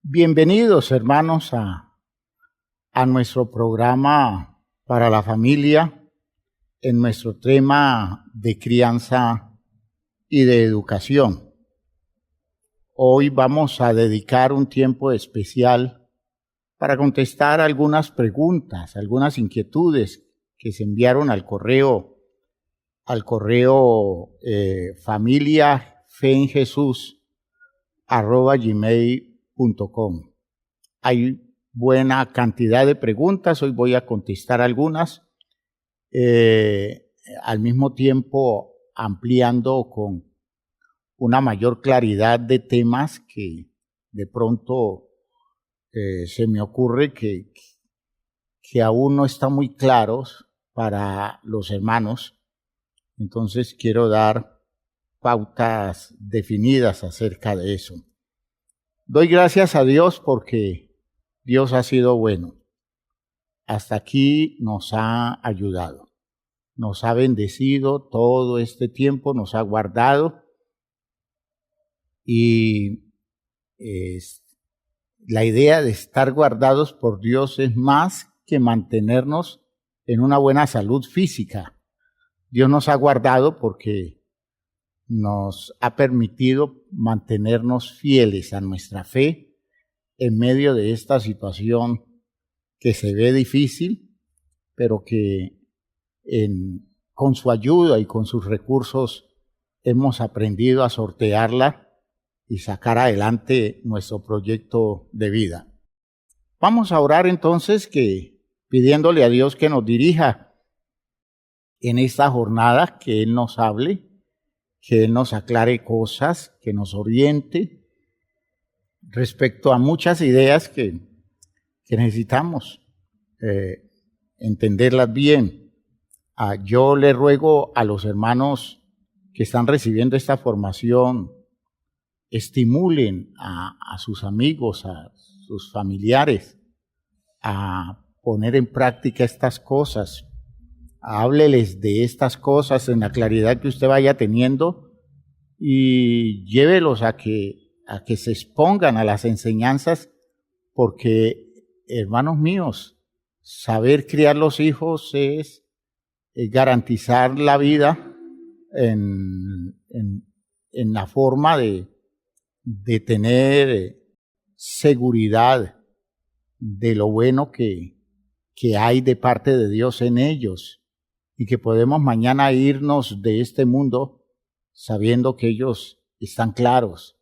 Bienvenidos, hermanos, a nuestro programa para la familia en nuestro tema de crianza y de educación. Hoy vamos a dedicar un tiempo especial para contestar algunas preguntas, algunas inquietudes que se enviaron al correo familiafeenjesus@gmail.com. Hay buena cantidad de preguntas, hoy voy a contestar algunas, al mismo tiempo ampliando con una mayor claridad de temas que de pronto se me ocurre que aún no están muy claros para los hermanos. Entonces quiero dar pautas definidas acerca de eso. Doy gracias a Dios porque Dios ha sido bueno. Hasta aquí nos ha ayudado, nos ha bendecido todo este tiempo, nos ha guardado y la idea de estar guardados por Dios es más que mantenernos en una buena salud física. Dios nos ha guardado porque nos ha permitido mantenernos fieles a nuestra fe en medio de esta situación que se ve difícil, pero que con su ayuda y con sus recursos hemos aprendido a sortearla y sacar adelante nuestro proyecto de vida. Vamos a orar entonces pidiéndole a Dios que nos dirija en esta jornada, que Él nos hable, que Él nos aclare cosas, que nos oriente respecto a muchas ideas que necesitamos entenderlas bien. Yo le ruego a los hermanos que están recibiendo esta formación, estimulen a sus amigos, a sus familiares, a poner en práctica estas cosas. Hábleles de estas cosas en la claridad que usted vaya teniendo y llévelos a que se expongan a las enseñanzas, porque, hermanos míos, saber criar los hijos es garantizar la vida en la forma de tener seguridad de lo bueno que hay de parte de Dios en ellos, y que podemos mañana irnos de este mundo sabiendo que ellos están claros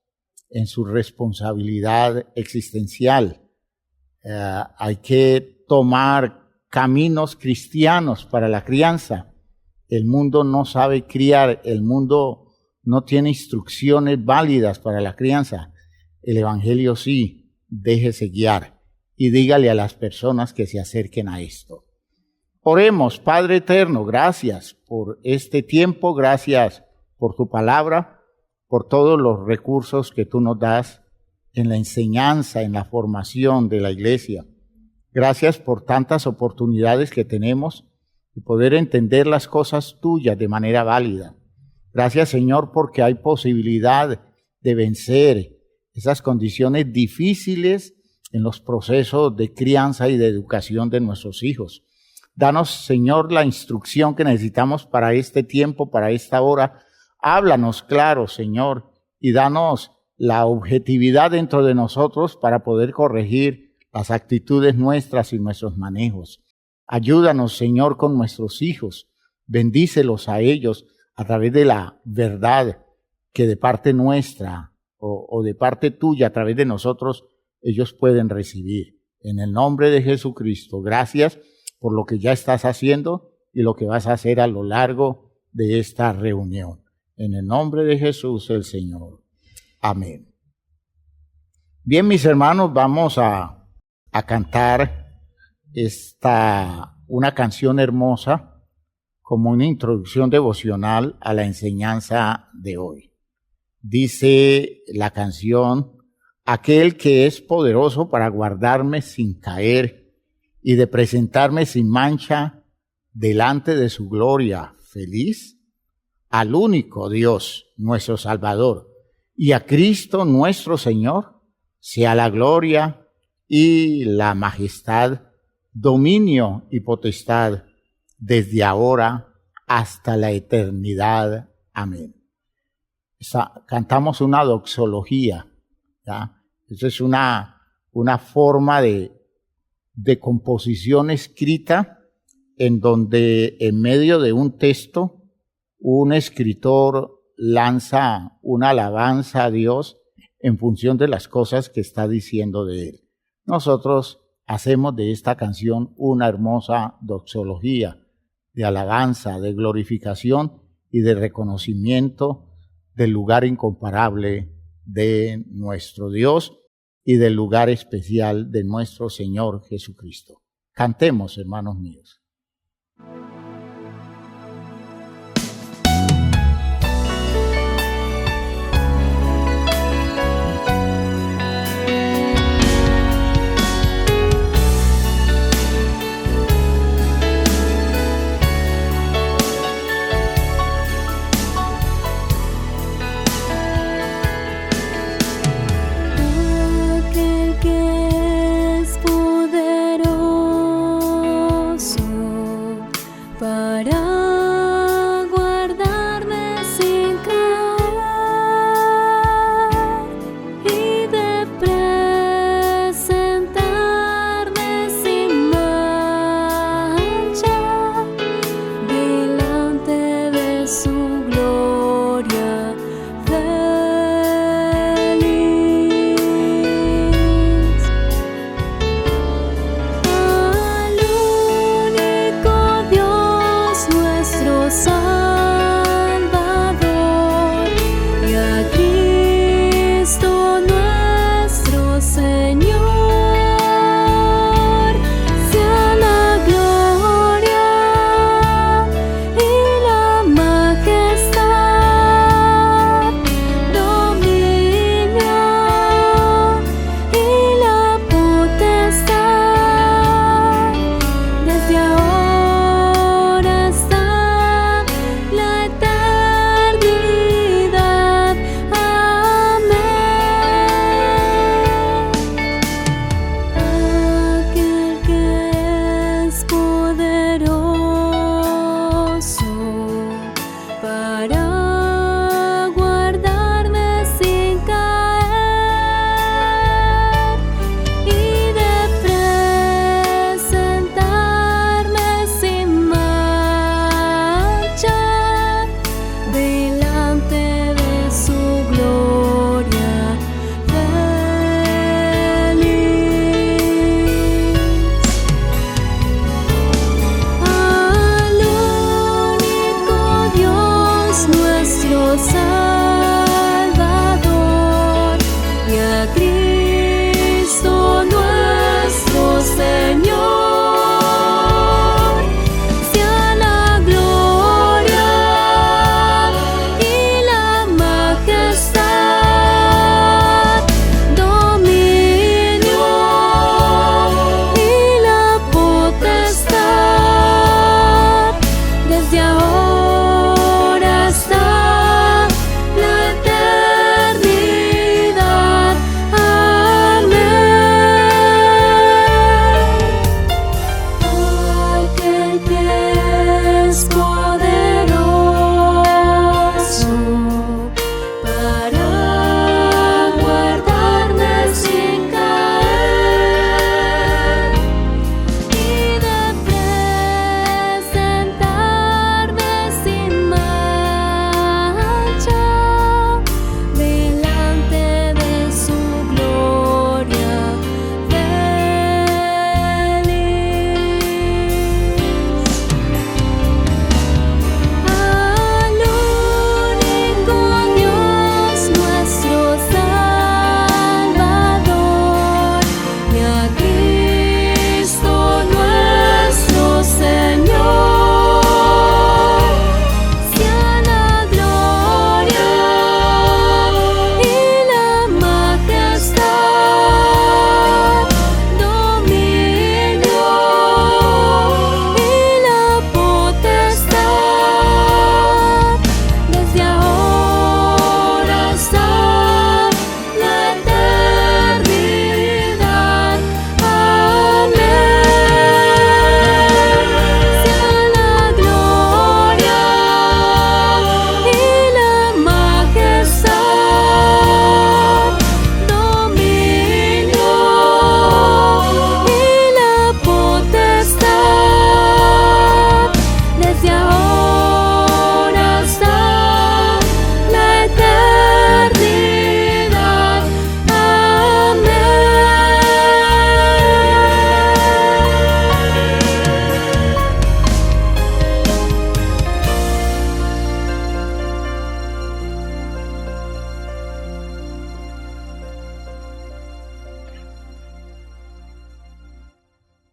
en su responsabilidad existencial. Hay que tomar caminos cristianos para la crianza. El mundo no sabe criar, el mundo no tiene instrucciones válidas para la crianza. El Evangelio sí. Déjese guiar y dígale a las personas que se acerquen a esto. Oremos. Padre eterno, gracias por este tiempo, gracias por tu palabra, por todos los recursos que tú nos das en la enseñanza, en la formación de la iglesia. Gracias por tantas oportunidades que tenemos de poder entender las cosas tuyas de manera válida. Gracias, Señor, porque hay posibilidad de vencer esas condiciones difíciles en los procesos de crianza y de educación de nuestros hijos. Danos, Señor, la instrucción que necesitamos para este tiempo, para esta hora. Háblanos claro, Señor, y danos la objetividad dentro de nosotros para poder corregir las actitudes nuestras y nuestros manejos. Ayúdanos, Señor, con nuestros hijos. Bendícelos a ellos a través de la verdad que de parte nuestra o de parte tuya, a través de nosotros, ellos pueden recibir. En el nombre de Jesucristo, gracias por lo que ya estás haciendo y lo que vas a hacer a lo largo de esta reunión. En el nombre de Jesús el Señor. Amén. Bien, mis hermanos, vamos a cantar una canción hermosa como una introducción devocional a la enseñanza de hoy. Dice la canción: aquel que es poderoso para guardarme sin caer y de presentarme sin mancha delante de su gloria feliz, al único Dios, nuestro Salvador, y a Cristo nuestro Señor, sea la gloria y la majestad, dominio y potestad, desde ahora hasta la eternidad. Amén. Cantamos una doxología, ¿ya? Eso es una forma de composición escrita en donde en medio de un texto un escritor lanza una alabanza a Dios en función de las cosas que está diciendo de él. Nosotros hacemos de esta canción una hermosa doxología de alabanza, de glorificación y de reconocimiento del lugar incomparable de nuestro Dios y del lugar especial de nuestro Señor Jesucristo. Cantemos, hermanos míos.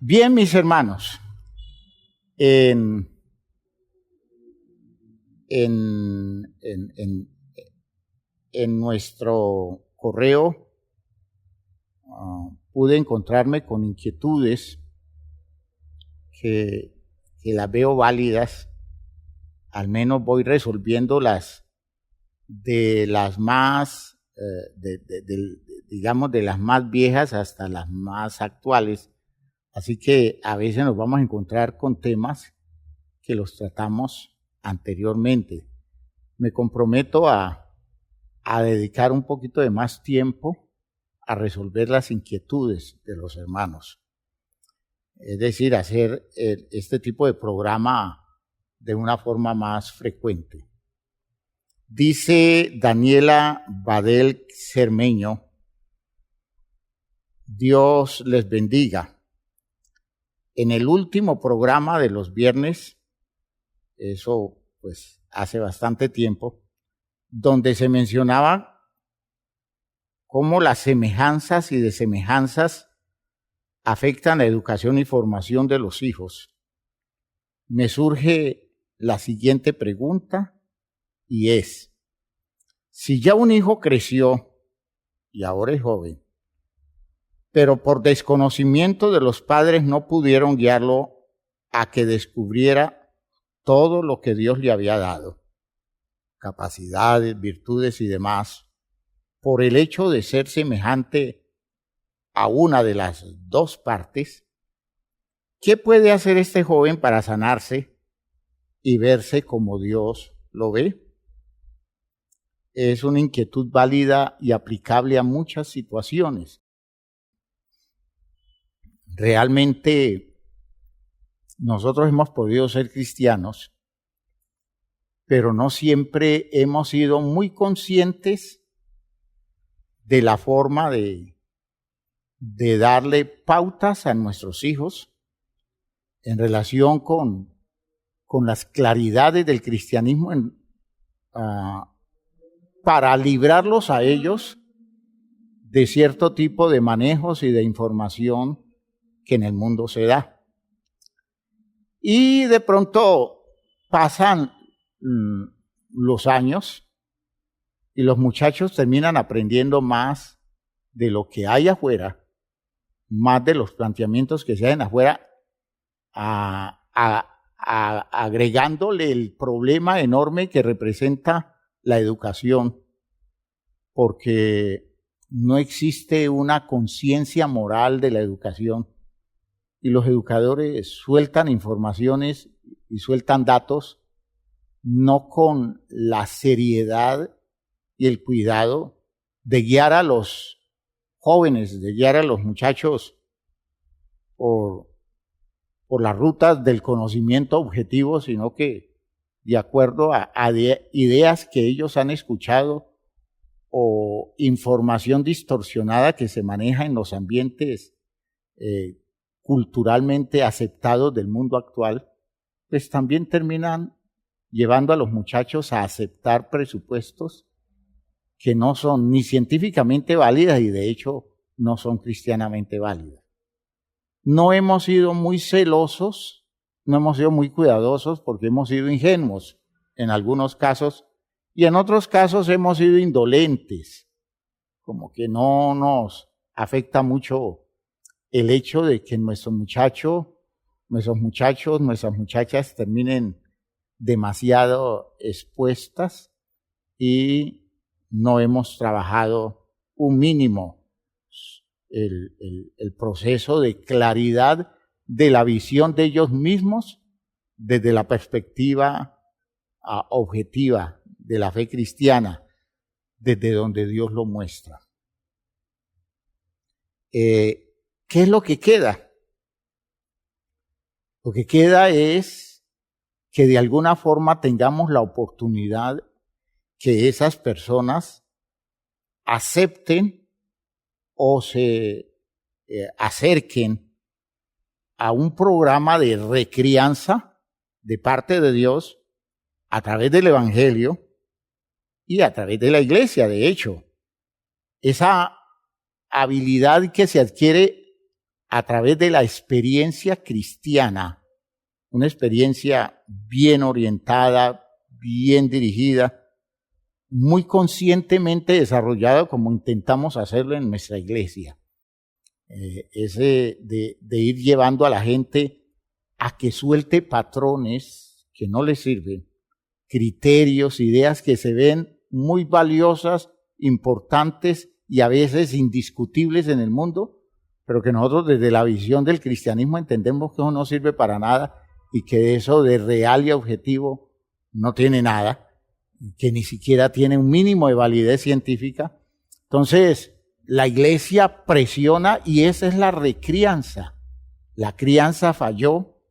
Bien, mis hermanos, en, en, en, en, en nuestro correo pude encontrarme con inquietudes que las veo válidas, al menos voy resolviendo las de las más, digamos, de las más viejas hasta las más actuales. Así que a veces nos vamos a encontrar con temas que los tratamos anteriormente. Me comprometo a dedicar un poquito de más tiempo a resolver las inquietudes de los hermanos. Es decir, hacer este tipo de programa de una forma más frecuente. Dice Daniela Badel Cermeño, Dios les bendiga. En el último programa de los viernes, eso pues hace bastante tiempo, donde se mencionaba cómo las semejanzas y desemejanzas afectan la educación y formación de los hijos, me surge la siguiente pregunta y es, si ya un hijo creció y ahora es joven, pero por desconocimiento de los padres no pudieron guiarlo a que descubriera todo lo que Dios le había dado, capacidades, virtudes y demás, por el hecho de ser semejante a una de las dos partes, ¿qué puede hacer este joven para sanarse y verse como Dios lo ve? Es una inquietud válida y aplicable a muchas situaciones. Realmente nosotros hemos podido ser cristianos, pero no siempre hemos sido muy conscientes de la forma de darle pautas a nuestros hijos en relación con las claridades del cristianismo para librarlos a ellos de cierto tipo de manejos y de información que en el mundo se da. Y de pronto pasan los años y los muchachos terminan aprendiendo más de lo que hay afuera, más de los planteamientos que se hacen afuera, agregándole el problema enorme que representa la educación, porque no existe una conciencia moral de la educación y los educadores sueltan informaciones y sueltan datos no con la seriedad y el cuidado de guiar a los jóvenes, de guiar a los muchachos por las rutas del conocimiento objetivo, sino que de acuerdo a ideas que ellos han escuchado o información distorsionada que se maneja en los ambientes culturalmente aceptados del mundo actual, pues también terminan llevando a los muchachos a aceptar presupuestos que no son ni científicamente válidas y de hecho no son cristianamente válidas. No hemos sido muy celosos, no hemos sido muy cuidadosos porque hemos sido ingenuos en algunos casos y en otros casos hemos sido indolentes, como que no nos afecta mucho el hecho de que nuestros muchachos, nuestras muchachas terminen demasiado expuestas y no hemos trabajado un mínimo el proceso de claridad de la visión de ellos mismos desde la perspectiva objetiva de la fe cristiana, desde donde Dios lo muestra. ¿Qué es lo que queda? Lo que queda es que de alguna forma tengamos la oportunidad que esas personas acepten o se acerquen a un programa de recrianza de parte de Dios a través del Evangelio y a través de la iglesia. De hecho, esa habilidad que se adquiere a través de la experiencia cristiana, una experiencia bien orientada, bien dirigida, muy conscientemente desarrollada como intentamos hacerlo en nuestra iglesia. Ese de ir llevando a la gente a que suelte patrones que no les sirven, criterios, ideas que se ven muy valiosas, importantes y a veces indiscutibles en el mundo, pero que nosotros desde la visión del cristianismo entendemos que eso no sirve para nada y que eso de real y objetivo no tiene nada, que ni siquiera tiene un mínimo de validez científica. Entonces, la iglesia presiona y esa es la recrianza. La crianza falló,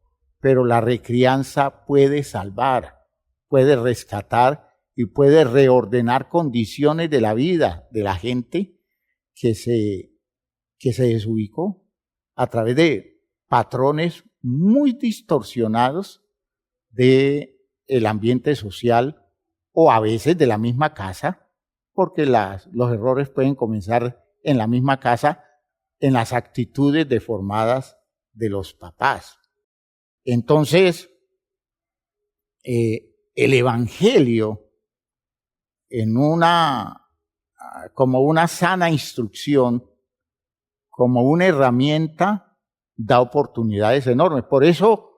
pero la recrianza puede salvar, puede rescatar y puede reordenar condiciones de la vida de la gente que se desubicó a través de patrones muy distorsionados del ambiente social o a veces de la misma casa, porque los errores pueden comenzar en la misma casa, en las actitudes deformadas de los papás. Entonces, el evangelio como una sana instrucción, como una herramienta, da oportunidades enormes. Por eso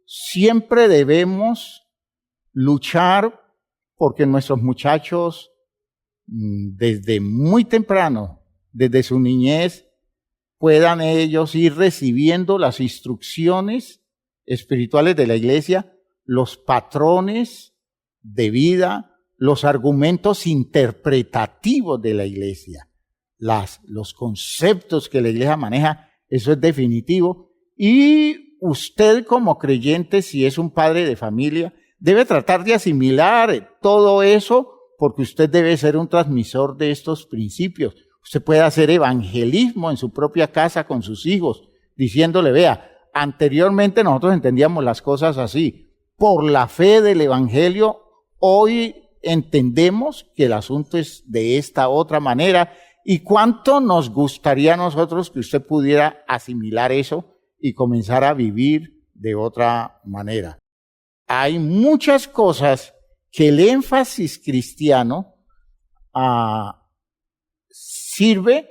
siempre debemos luchar porque nuestros muchachos, desde muy temprano, desde su niñez, puedan ellos ir recibiendo las instrucciones espirituales de la iglesia, los patrones de vida, los argumentos interpretativos de la iglesia, los conceptos que la iglesia maneja, eso es definitivo. Y usted como creyente, si es un padre de familia, debe tratar de asimilar todo eso, porque usted debe ser un transmisor de estos principios. Usted puede hacer evangelismo en su propia casa con sus hijos, diciéndole, vea, anteriormente nosotros entendíamos las cosas así. Por la fe del evangelio, hoy entendemos que el asunto es de esta otra manera. ¿Y cuánto nos gustaría a nosotros que usted pudiera asimilar eso y comenzar a vivir de otra manera? Hay muchas cosas que el énfasis cristiano sirve,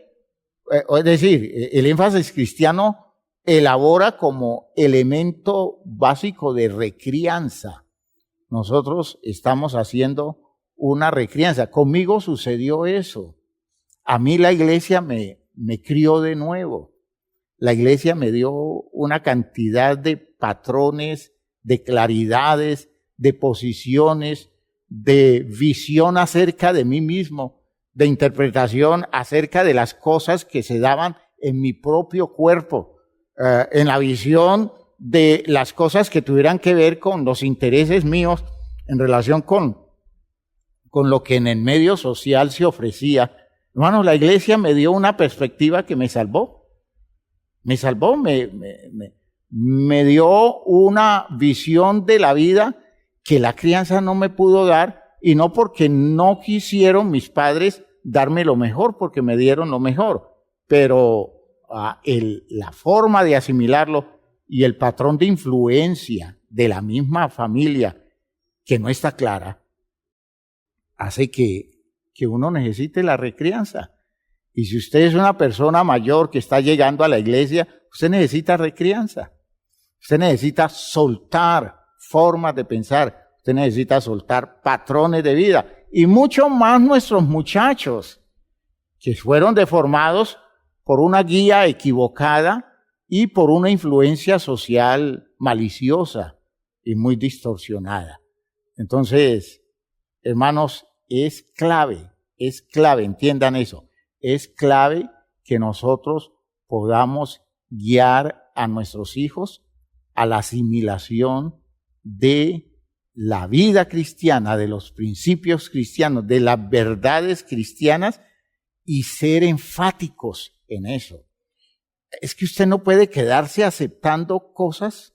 es decir, el énfasis cristiano elabora como elemento básico de recrianza. Nosotros estamos haciendo una recrianza. Conmigo sucedió eso. A mí la iglesia me crió de nuevo. La iglesia me dio una cantidad de patrones, de claridades, de posiciones, de visión acerca de mí mismo, de interpretación acerca de las cosas que se daban en mi propio cuerpo, en la visión de las cosas que tuvieran que ver con los intereses míos en relación con lo que en el medio social se ofrecía. Hermanos, la iglesia me dio una perspectiva que me salvó. Me salvó, me dio una visión de la vida que la crianza no me pudo dar, y no porque no quisieron mis padres darme lo mejor, porque me dieron lo mejor, pero la forma de asimilarlo y el patrón de influencia de la misma familia que no está clara, hace que uno necesite la recrianza. Y si usted es una persona mayor que está llegando a la iglesia, usted necesita recrianza. Usted necesita soltar formas de pensar. Usted necesita soltar patrones de vida. Y mucho más nuestros muchachos, que fueron deformados por una guía equivocada y por una influencia social maliciosa y muy distorsionada. Entonces, hermanos, es clave, entiendan eso, es clave que nosotros podamos guiar a nuestros hijos a la asimilación de la vida cristiana, de los principios cristianos, de las verdades cristianas, y ser enfáticos en eso. Es que usted no puede quedarse aceptando cosas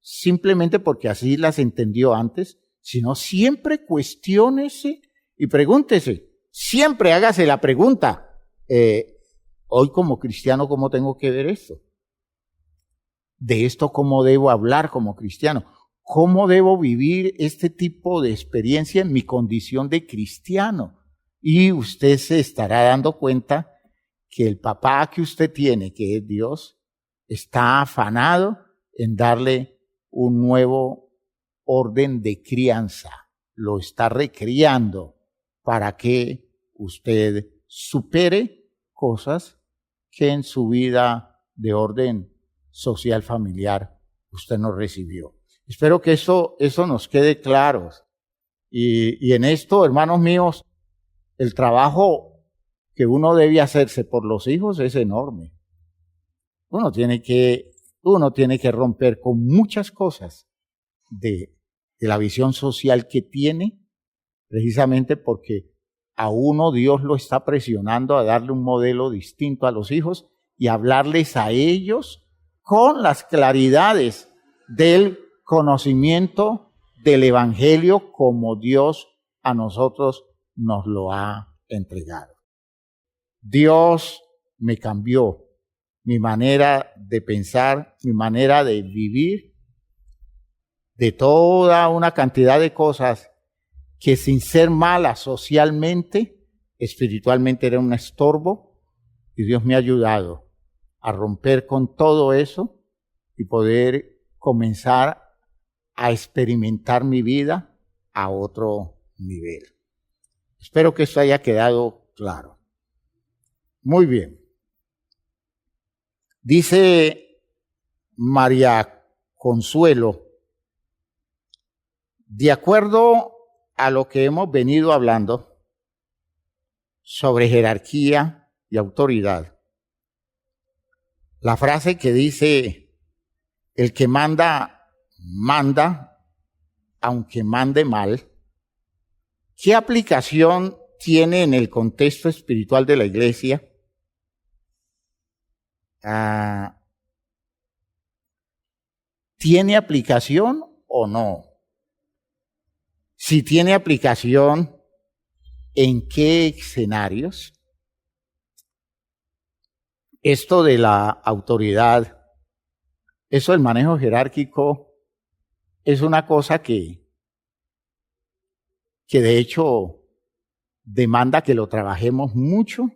simplemente porque así las entendió antes, sino siempre cuestiónese y pregúntese. Siempre hágase la pregunta, hoy como cristiano, ¿cómo tengo que ver esto? de esto, cómo debo hablar como cristiano, cómo debo vivir este tipo de experiencia en mi condición de cristiano. Y usted se estará dando cuenta que el papá que usted tiene, que es Dios, está afanado en darle un nuevo orden de crianza. Lo está recriando para que usted supere cosas que en su vida de orden social familiar usted no recibió. Espero que eso nos quede claro. Y en esto, hermanos míos, el trabajo que uno debe hacerse por los hijos es enorme. Uno tiene que romper con muchas cosas de la visión social que tiene, precisamente porque a uno Dios lo está presionando a darle un modelo distinto a los hijos y hablarles a ellos con las claridades del conocimiento del Evangelio como Dios a nosotros nos lo ha entregado. Dios me cambió mi manera de pensar, mi manera de vivir, de toda una cantidad de cosas que sin ser malas socialmente, espiritualmente era un estorbo, y Dios me ha ayudado a romper con todo eso y poder comenzar a experimentar mi vida a otro nivel. Espero que esto haya quedado claro. Muy bien. Dice María Consuelo, de acuerdo a lo que hemos venido hablando sobre jerarquía y autoridad, la frase que dice, el que manda, manda, aunque mande mal, ¿qué aplicación tiene en el contexto espiritual de la iglesia? ¿Tiene aplicación o no? Si tiene aplicación, ¿en qué escenarios? Esto de la autoridad, eso del manejo jerárquico, es una cosa que de hecho demanda que lo trabajemos mucho,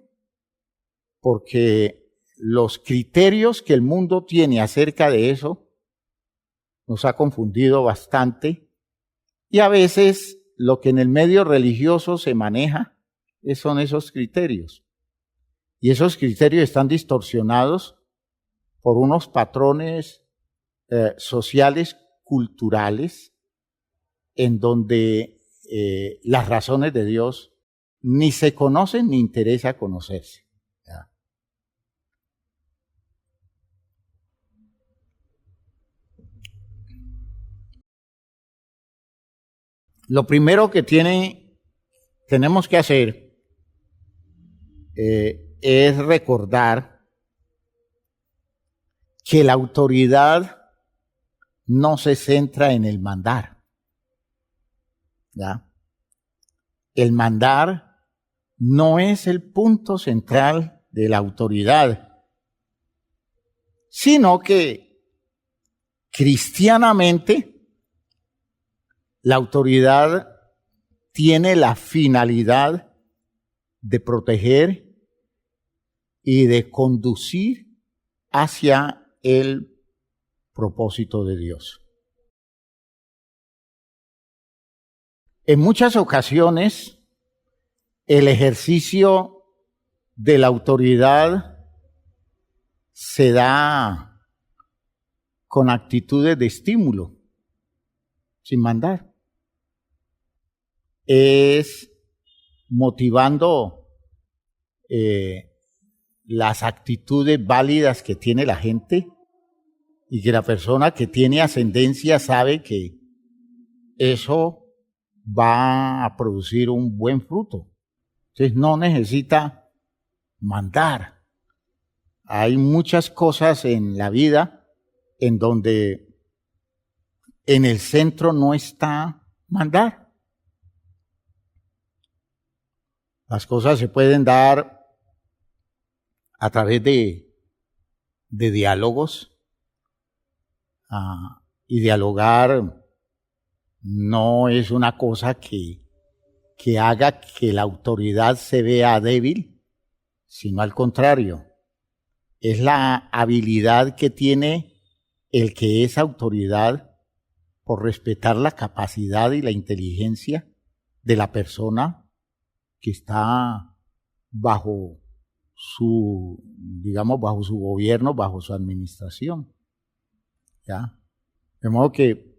porque los criterios que el mundo tiene acerca de eso nos ha confundido bastante, y a veces lo que en el medio religioso se maneja son esos criterios. Y esos criterios están distorsionados por unos patrones sociales, culturales, en donde las razones de Dios ni se conocen ni interesa conocerse. ¿Ya? Lo primero que tenemos que hacer es recordar que la autoridad no se centra en el mandar. ¿Ya? El mandar no es el punto central de la autoridad, sino que cristianamente la autoridad tiene la finalidad de proteger y de conducir hacia el propósito de Dios. En muchas ocasiones, el ejercicio de la autoridad se da con actitudes de estímulo, sin mandar. Es motivando las actitudes válidas que tiene la gente y que la persona que tiene ascendencia sabe que eso va a producir un buen fruto. Entonces no necesita mandar. Hay muchas cosas en la vida en donde en el centro no está mandar. Las cosas se pueden dar a través de diálogos, y dialogar no es una cosa que haga que la autoridad se vea débil, sino al contrario, es la habilidad que tiene el que es autoridad por respetar la capacidad y la inteligencia de la persona que está bajo su, digamos, bajo su gobierno, bajo su administración. ¿Ya? De modo que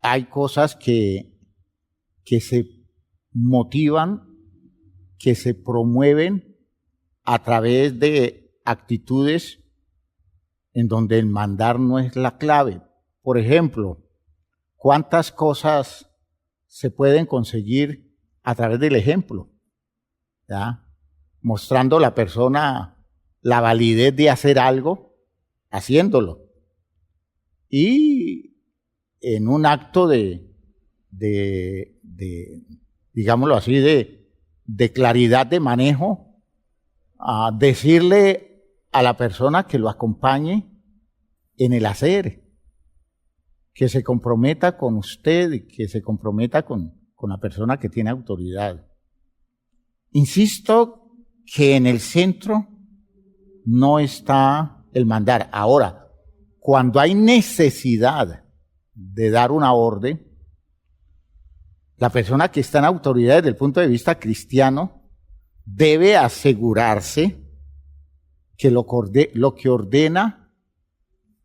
hay cosas que se motivan, que se promueven a través de actitudes en donde el mandar no es la clave. Por ejemplo, ¿cuántas cosas se pueden conseguir a través del ejemplo? ¿Ya? Mostrando a la persona la validez de hacer algo, haciéndolo. Y en un acto digámoslo así, de claridad de manejo, a decirle a la persona que lo acompañe en el hacer, que se comprometa con usted, que se comprometa con la persona que tiene autoridad. Insisto que en el centro no está el mandar. Ahora, cuando hay necesidad de dar una orden, la persona que está en autoridad desde el punto de vista cristiano debe asegurarse que lo que ordena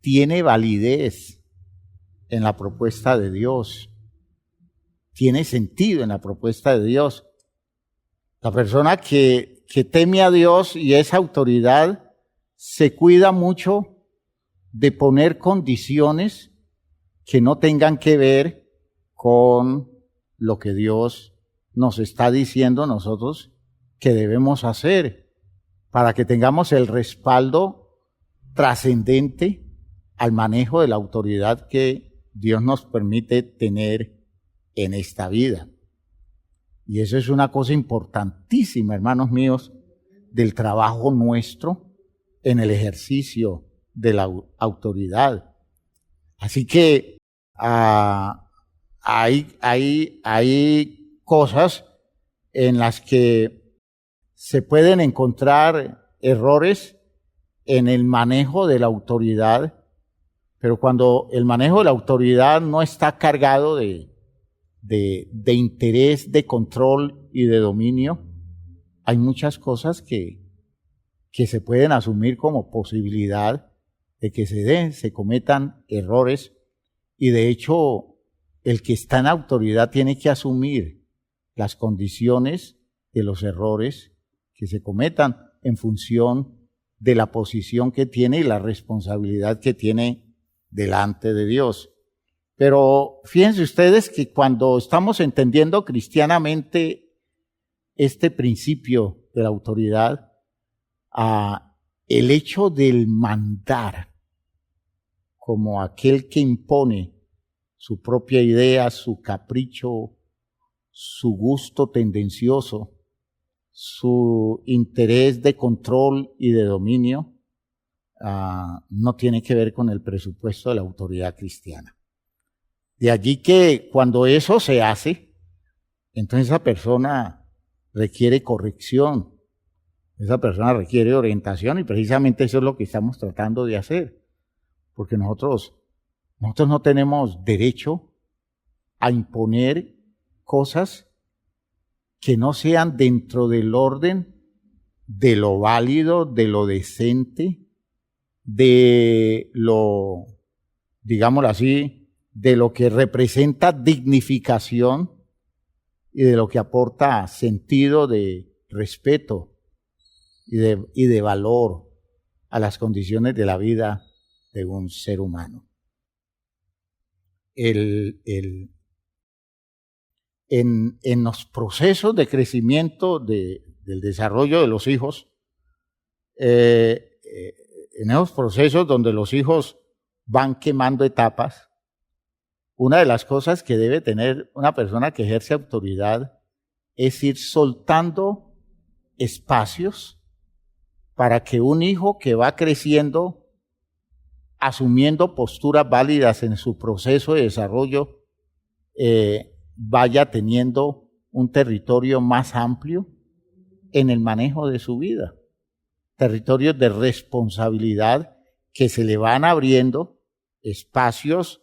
tiene validez en la propuesta de Dios, tiene sentido en la propuesta de Dios. La persona que teme a Dios y es autoridad se cuida mucho de poner condiciones que no tengan que ver con lo que Dios nos está diciendo nosotros que debemos hacer para que tengamos el respaldo trascendente al manejo de la autoridad que Dios nos permite tener en esta vida. Y eso es una cosa importantísima, hermanos míos, del trabajo nuestro en el ejercicio de la autoridad. Así que hay cosas en las que se pueden encontrar errores en el manejo de la autoridad, pero cuando el manejo de la autoridad no está cargado de interés, de control y de dominio, hay muchas cosas que se pueden asumir como posibilidad de que se cometan errores, y de hecho el que está en autoridad tiene que asumir las condiciones de los errores que se cometan en función de la posición que tiene y la responsabilidad que tiene delante de Dios. Pero fíjense ustedes que cuando estamos entendiendo cristianamente este principio de la autoridad, el hecho del mandar como aquel que impone su propia idea, su capricho, su gusto tendencioso, su interés de control y de dominio, no tiene que ver con el presupuesto de la autoridad cristiana. De allí que cuando eso se hace, entonces esa persona requiere corrección, esa persona requiere orientación, y precisamente eso es lo que estamos tratando de hacer, porque nosotros no tenemos derecho a imponer cosas que no sean dentro del orden de lo válido, de lo decente, de lo, digámoslo así, de lo que representa dignificación y de lo que aporta sentido de respeto y de valor a las condiciones de la vida de un ser humano. En los procesos de crecimiento del desarrollo de los hijos, en esos procesos donde los hijos van quemando etapas, una de las cosas que debe tener una persona que ejerce autoridad es ir soltando espacios para que un hijo que va creciendo asumiendo posturas válidas en su proceso de desarrollo, vaya teniendo un territorio más amplio en el manejo de su vida, territorios de responsabilidad que se le van abriendo espacios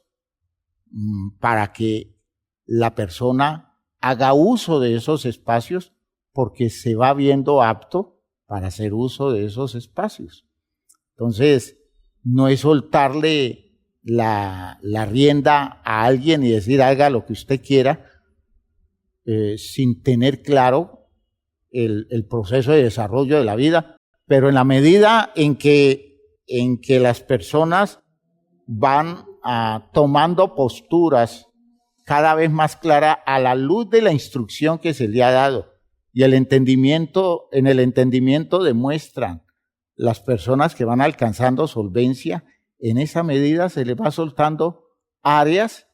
para que la persona haga uso de esos espacios porque se va viendo apto para hacer uso de esos espacios. Entonces, no es soltarle la rienda a alguien y decir haga lo que usted quiera sin tener claro el proceso de desarrollo de la vida, pero en la medida en que las personas van tomando posturas cada vez más claras a la luz de la instrucción que se le ha dado y en el entendimiento demuestran las personas que van alcanzando solvencia, en esa medida se les va soltando áreas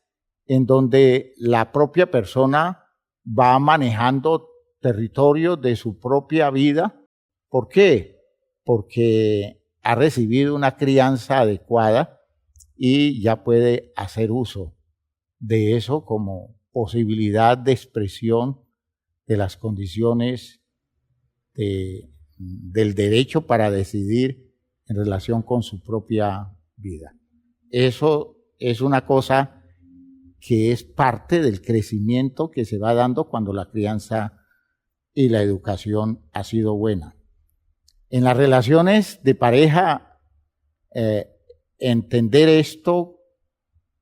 en donde la propia persona va manejando territorios de su propia vida. ¿Por qué? Porque ha recibido una crianza adecuada y ya puede hacer uso de eso como posibilidad de expresión de las condiciones del derecho para decidir en relación con su propia vida. Eso es una cosa que es parte del crecimiento que se va dando cuando la crianza y la educación ha sido buena. En las relaciones de pareja, entender esto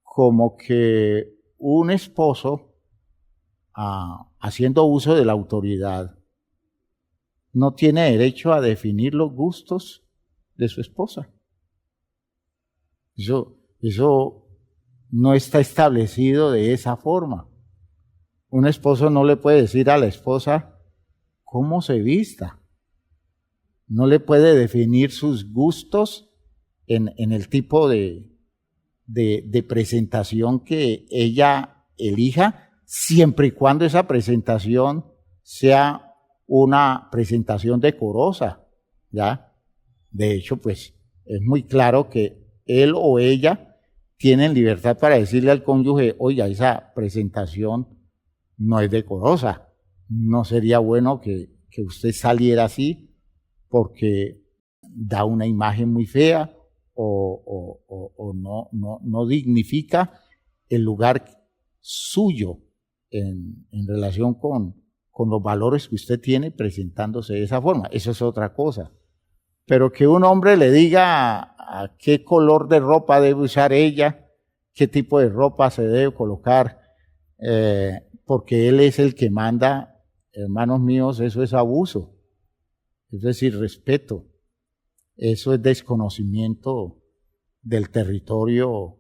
como que un esposo, haciendo uso de la autoridad, no tiene derecho a definir los gustos de su esposa. Eso no está establecido de esa forma. Un esposo no le puede decir a la esposa cómo se vista. No le puede definir sus gustos en el tipo de presentación que ella elija, siempre y cuando esa presentación sea una presentación decorosa, ¿ya? De hecho, pues, es muy claro que él o ella tienen libertad para decirle al cónyuge, oiga, esa presentación no es decorosa, no sería bueno que usted saliera así porque da una imagen muy fea o no dignifica el lugar suyo en relación con los valores que usted tiene presentándose de esa forma. Eso es otra cosa. Pero que un hombre le diga a qué color de ropa debe usar ella, qué tipo de ropa se debe colocar, porque él es el que manda, hermanos míos, eso es abuso, eso es irrespeto, eso es desconocimiento del territorio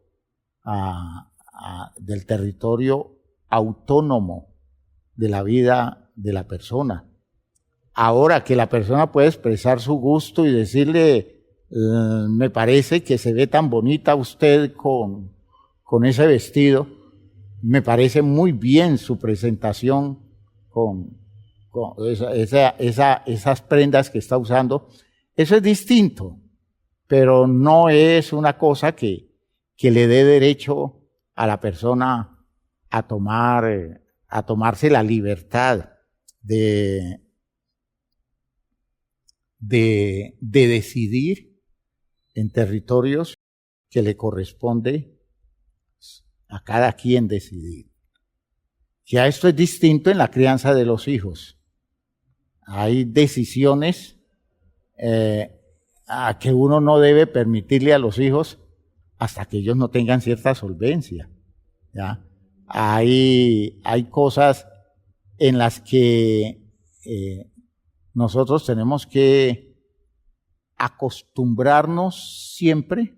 autónomo de la vida de la persona. Ahora que la persona puede expresar su gusto y decirle, me parece que se ve tan bonita usted con ese vestido, me parece muy bien su presentación con esas prendas que está usando. Eso es distinto, pero no es una cosa que le dé derecho a la persona a tomarse la libertad de decidir en territorios que le corresponde a cada quien decidir. Ya esto es distinto en la crianza de los hijos. Hay decisiones a que uno no debe permitirle a los hijos hasta que ellos no tengan cierta solvencia, ¿ya? Hay cosas en las que nosotros tenemos que acostumbrarnos siempre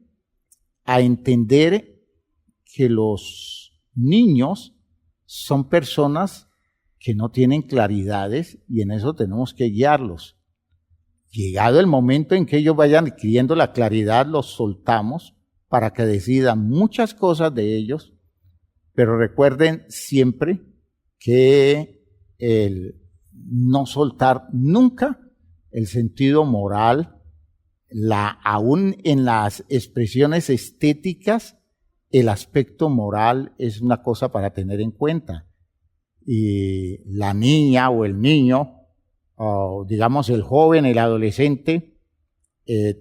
a entender que los niños son personas que no tienen claridades y en eso tenemos que guiarlos. Llegado el momento en que ellos vayan adquiriendo la claridad, los soltamos para que decidan muchas cosas de ellos, pero recuerden siempre que el no soltar nunca el sentido moral, aún en las expresiones estéticas, el aspecto moral es una cosa para tener en cuenta. Y la niña o el niño, o digamos el joven, el adolescente,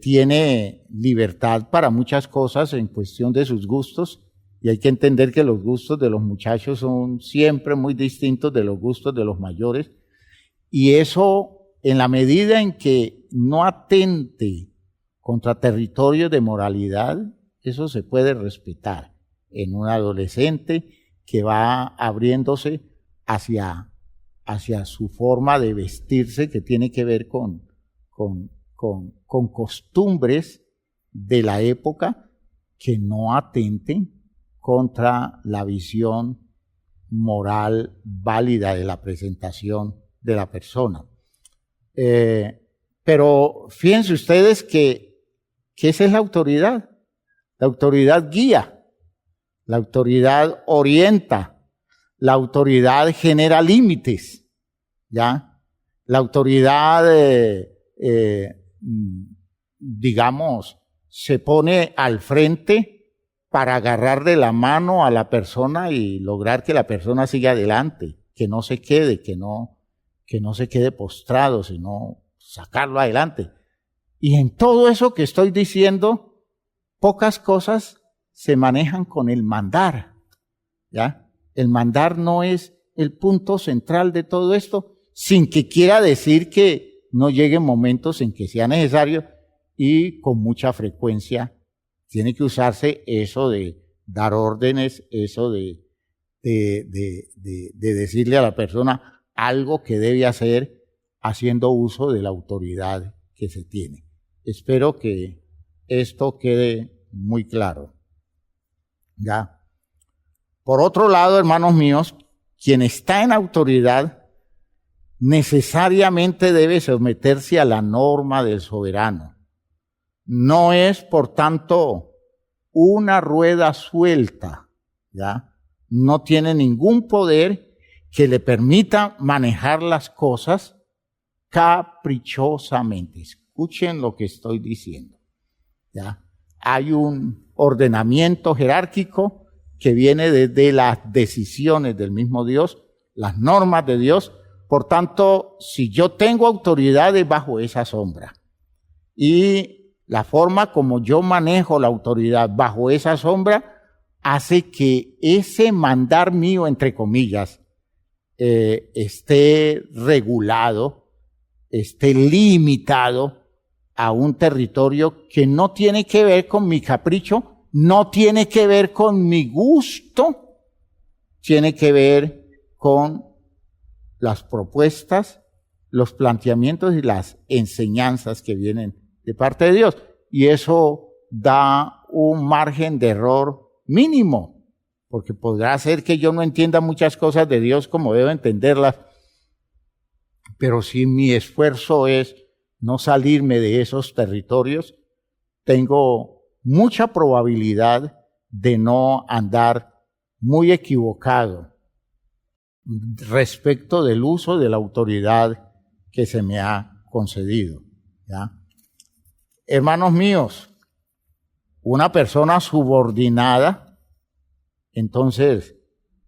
tiene libertad para muchas cosas en cuestión de sus gustos, y hay que entender que los gustos de los muchachos son siempre muy distintos de los gustos de los mayores, y eso, en la medida en que no atente contra territorios de moralidad, eso se puede respetar en un adolescente que va abriéndose hacia su forma de vestirse, que tiene que ver con costumbres de la época que no atenten contra la visión moral válida de la presentación de la persona. Pero fíjense ustedes que esa es la autoridad. La autoridad guía, la autoridad orienta, la autoridad genera límites, ¿ya? La autoridad, digamos, se pone al frente para agarrar de la mano a la persona y lograr que la persona siga adelante, que no se quede, que no se quede postrado, sino sacarlo adelante. Y en todo eso que estoy diciendo, pocas cosas se manejan con el mandar, ¿ya? El mandar no es el punto central de todo esto, sin que quiera decir que no lleguen momentos en que sea necesario, y con mucha frecuencia tiene que usarse eso de dar órdenes, eso de decirle a la persona algo que debe hacer haciendo uso de la autoridad que se tiene. Espero que esto quede muy claro. ¿Ya? Por otro lado, hermanos míos, quien está en autoridad necesariamente debe someterse a la norma del soberano. No es, por tanto, una rueda suelta, ¿ya? No tiene ningún poder que le permita manejar las cosas caprichosamente. Escuchen lo que estoy diciendo, ¿ya? Hay un ordenamiento jerárquico que viene desde las decisiones del mismo Dios, las normas de Dios. Por tanto, si yo tengo autoridad es bajo esa sombra. Y la forma como yo manejo la autoridad bajo esa sombra hace que ese mandar mío, entre comillas, esté regulado, esté limitado a un territorio que no tiene que ver con mi capricho, no tiene que ver con mi gusto, tiene que ver con las propuestas, los planteamientos y las enseñanzas que vienen de parte de Dios. Y eso da un margen de error mínimo, porque podrá ser que yo no entienda muchas cosas de Dios como debo entenderlas, pero si mi esfuerzo es no salirme de esos territorios, tengo mucha probabilidad de no andar muy equivocado respecto del uso de la autoridad que se me ha concedido, ¿ya? Hermanos míos, una persona subordinada, entonces,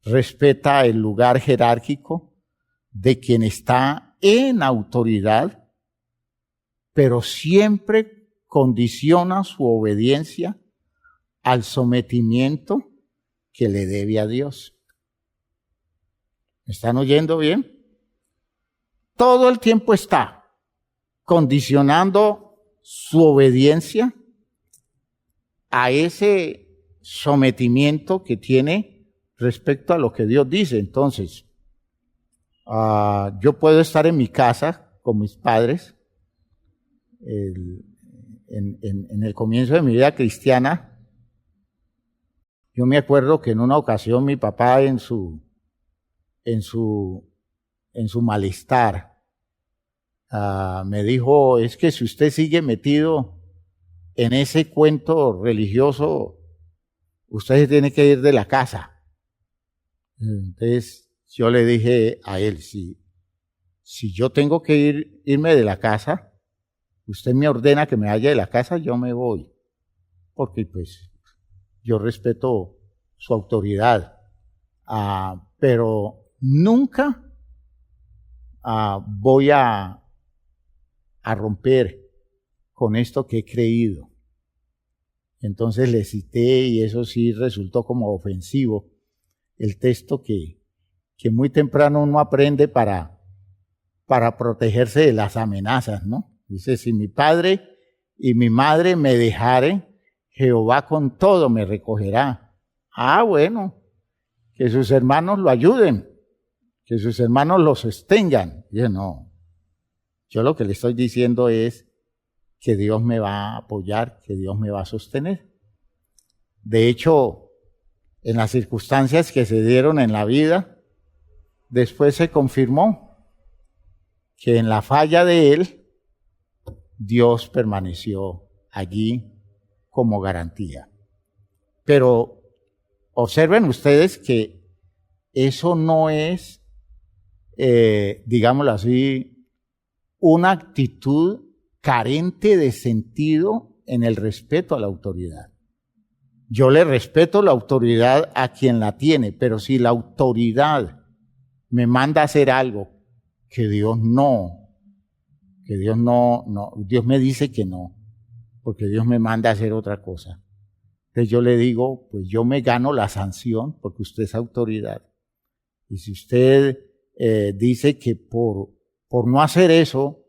respeta el lugar jerárquico de quien está en autoridad, pero siempre condiciona su obediencia al sometimiento que le debe a Dios. ¿Me están oyendo bien? Todo el tiempo está condicionando su obediencia a ese sometimiento que tiene respecto a lo que Dios dice. Entonces, yo puedo estar en mi casa con mis padres. En el comienzo de mi vida cristiana, yo me acuerdo que en una ocasión mi papá en su malestar me dijo: es que si usted sigue metido en ese cuento religioso, usted se tiene que ir de la casa. Entonces yo le dije a él: si yo tengo que irme de la casa, usted me ordena que me vaya de la casa, yo me voy, porque pues yo respeto su autoridad, pero nunca voy a romper con esto que he creído. Entonces le cité, y eso sí resultó como ofensivo, el texto que muy temprano uno aprende para protegerse de las amenazas, ¿no? Dice, si mi padre y mi madre me dejaren, Jehová con todo me recogerá. Bueno, que sus hermanos lo ayuden, que sus hermanos lo sostengan. Yo no, yo lo que le estoy diciendo es que Dios me va a apoyar, que Dios me va a sostener. De hecho, en las circunstancias que se dieron en la vida, después se confirmó que en la falla de él, Dios permaneció allí como garantía. Pero observen ustedes que eso no es, digámoslo así, una actitud carente de sentido en el respeto a la autoridad. Yo le respeto la autoridad a quien la tiene, pero si la autoridad me manda a hacer algo que Dios Dios me dice que no, porque Dios me manda a hacer otra cosa. Entonces yo le digo, pues yo me gano la sanción porque usted es autoridad. Y si usted dice que por no hacer eso,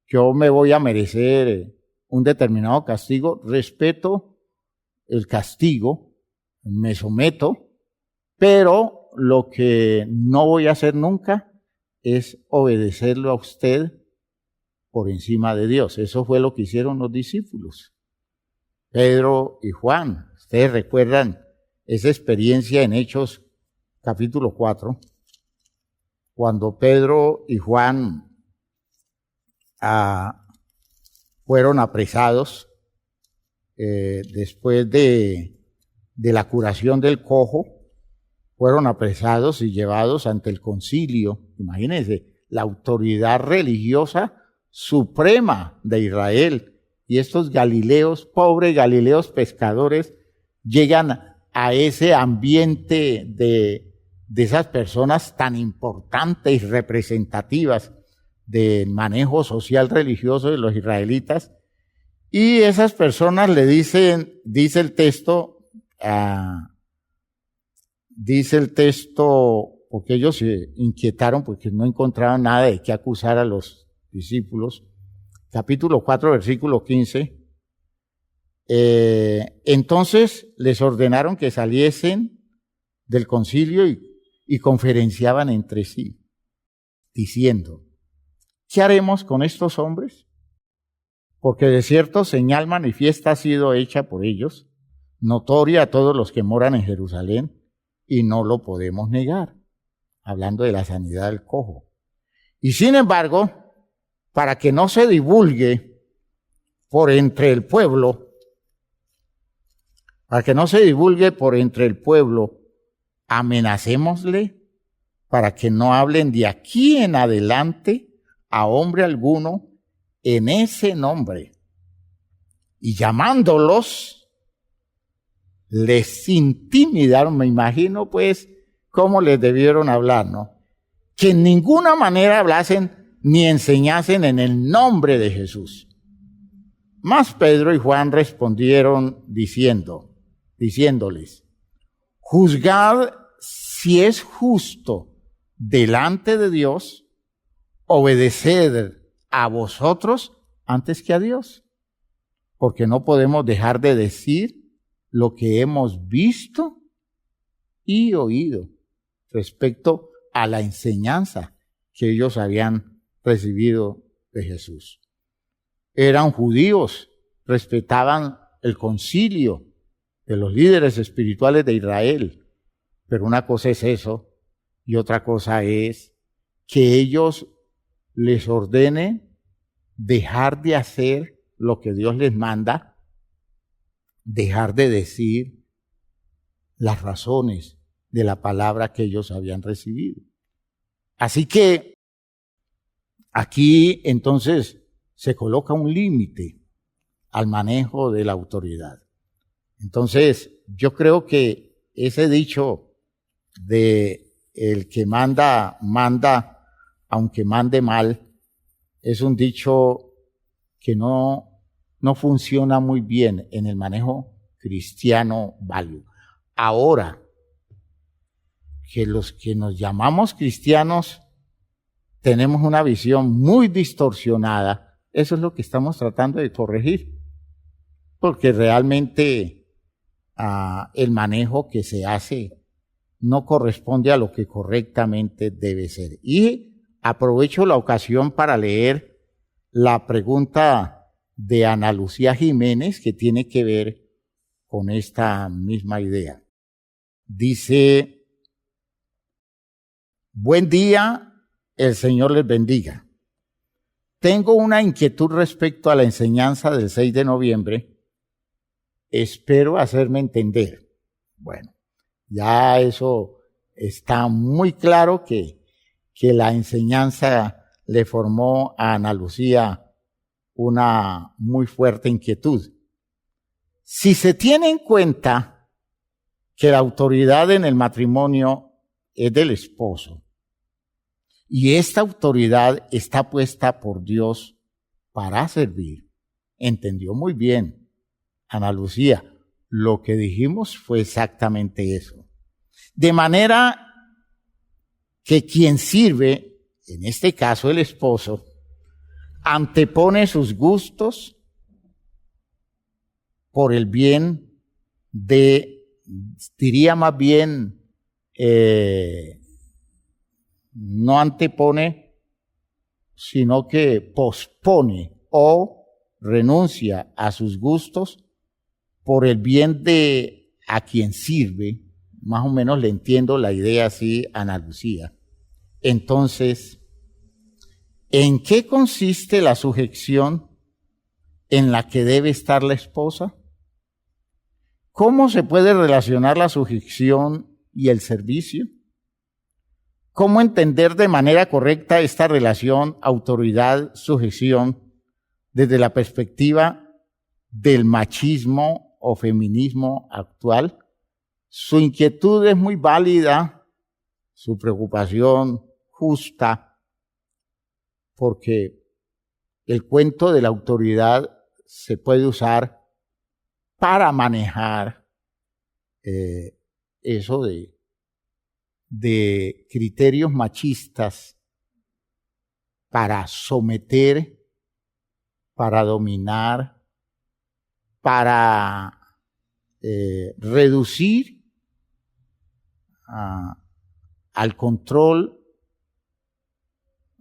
yo me voy a merecer un determinado castigo, respeto el castigo, me someto, pero lo que no voy a hacer nunca es obedecerlo a usted por encima de Dios. Eso fue lo que hicieron los discípulos, Pedro y Juan. Ustedes recuerdan esa experiencia en Hechos capítulo 4, cuando Pedro y Juan fueron apresados después de la curación del cojo, fueron apresados y llevados ante el concilio. Imagínense, la autoridad religiosa suprema de Israel. Y estos galileos, pobres galileos pescadores, llegan a ese ambiente de esas personas tan importantes y representativas del manejo social religioso de los israelitas. Y esas personas le dicen, dice el texto, porque ellos se inquietaron porque no encontraban nada de qué acusar a los discípulos. Capítulo 4, versículo 15. Entonces les ordenaron que saliesen del concilio y conferenciaban entre sí, diciendo, ¿qué haremos con estos hombres? Porque de cierto señal manifiesta ha sido hecha por ellos, notoria a todos los que moran en Jerusalén, y no lo podemos negar, hablando de la sanidad del cojo. Y sin embargo, para que no se divulgue por entre el pueblo, amenacémosle para que no hablen de aquí en adelante a hombre alguno en ese nombre. Y llamándolos, les intimidaron, me imagino pues cómo les debieron hablar, ¿no? Que en ninguna manera hablasen ni enseñasen en el nombre de Jesús. Mas Pedro y Juan respondieron diciéndoles, juzgad si es justo delante de Dios obedecer a vosotros antes que a Dios, porque no podemos dejar de decir lo que hemos visto y oído respecto a la enseñanza que ellos habían recibido de Jesús. Eran judíos, respetaban el concilio de los líderes espirituales de Israel, pero una cosa es eso y otra cosa es que ellos les ordenen dejar de hacer lo que Dios les manda, dejar de decir las razones de la palabra que ellos habían recibido. Así que aquí entonces se coloca un límite al manejo de la autoridad. Entonces, yo creo que ese dicho de el que manda, manda, aunque mande mal, es un dicho que no funciona muy bien en el manejo cristiano válido. Ahora, que los que nos llamamos cristianos tenemos una visión muy distorsionada, eso es lo que estamos tratando de corregir, porque realmente el manejo que se hace no corresponde a lo que correctamente debe ser. Y aprovecho la ocasión para leer la pregunta de Ana Lucía Jiménez, que tiene que ver con esta misma idea. Dice: buen día, el Señor les bendiga. Tengo una inquietud respecto a la enseñanza del 6 de noviembre. Espero hacerme entender. Bueno, ya eso está muy claro que la enseñanza le formó a Ana Lucía una muy fuerte inquietud. Si se tiene en cuenta que la autoridad en el matrimonio es del esposo, y esta autoridad está puesta por Dios para servir, entendió muy bien Ana Lucía. Lo que dijimos fue exactamente eso. De manera que quien sirve, en este caso el esposo, antepone sus gustos por el bien diría más bien, no antepone, sino que pospone o renuncia a sus gustos por el bien de a quien sirve. Más o menos le entiendo la idea así a Ana Lucía. Entonces, ¿en qué consiste la sujeción en la que debe estar la esposa? ¿Cómo se puede relacionar la sujeción y el servicio? ¿Cómo entender de manera correcta esta relación autoridad-sujeción desde la perspectiva del machismo o feminismo actual? Su inquietud es muy válida, su preocupación justa, porque el cuento de la autoridad se puede usar para manejar eso de criterios machistas, para someter, para dominar, para reducir al control